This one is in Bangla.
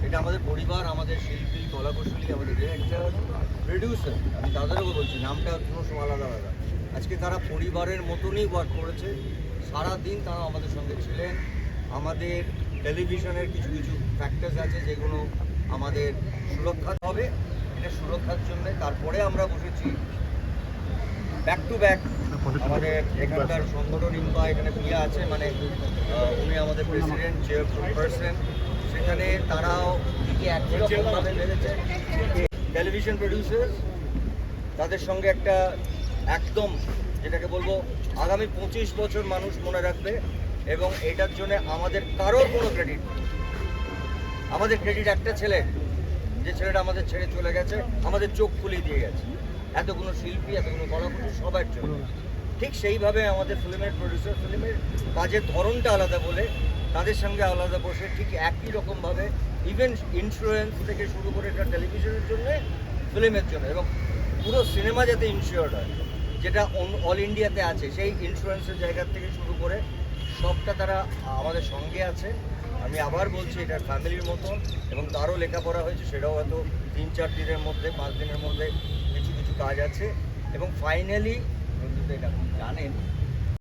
এটা আমাদের পরিবার, আমাদের শিল্পী, কলাকুশলী, আমাদের ডিরেক্টর, প্রডিউসার, আমি তাদেরও বলছি, নামটা কোনো সময় আলাদা আলাদা। আজকে তারা পরিবারের মতনই ওয়ার্ক করেছে, সারাদিন তারা আমাদের সঙ্গে ছিলেন। আমাদের টেলিভিশনের কিছু কিছু ফ্যাক্টরস আছে যেগুলো আমাদের সুরক্ষা হবে, এটা সুরক্ষার জন্য তারপরে আমরা বসেছি ব্যাক টু ব্যাক। আমাদের এখানকার সংগঠন ইম্পা, এখানে প্রিয়া আছে, মানে উনি আমাদের প্রেসিডেন্ট, চেয়ারপারসন, সেখানে তারাও একই রকমভাবে বেড়েছে। টেলিভিশন প্রডিউসার, তাদের সঙ্গে একটা একদম যেটাকে বলবো আগামী 25 বছর মানুষ মনে রাখবে, এবং এটার জন্য আমাদের কারোর কোনো ক্রেডিট নেই। আমাদের ক্রেডিট একটা ছেলে, যে ছেলেটা আমাদের ছেড়ে চলে গেছে, আমাদের চোখ খুলিয়ে দিয়ে গেছে, এতগুলো শিল্পী, এতগুলো কলাকুশলী সবার জন্য। ঠিক সেইভাবে আমাদের ফিল্মের প্রডিউসার, ফিল্মের কাজের ধরনটা আলাদা বলে তাদের সঙ্গে আলাদা বসে ঠিক একই রকমভাবে ইভেন ইন্স্যুরেন্স থেকে শুরু করে এটা টেলিভিশনের জন্য, ফিল্মের জন্য, এবং পুরো সিনেমা যাতে ইনশিওর্ড হয়, যেটা অল ইন্ডিয়াতে আছে, সেই ইন্স্যুরেন্সের জায়গা থেকে শুরু করে সবটা তারা আমাদের সঙ্গে আছে। আমি আবার বলছি, এটা ফ্যামিলির মতন, এবং তারও লেখাপড়া হয়েছে, সেটাও হয়তো 3-4 দিনের মধ্যে, 5 দিনের মধ্যে কিছু কিছু কাজ আছে। এবং ফাইনালি, এটা জানেন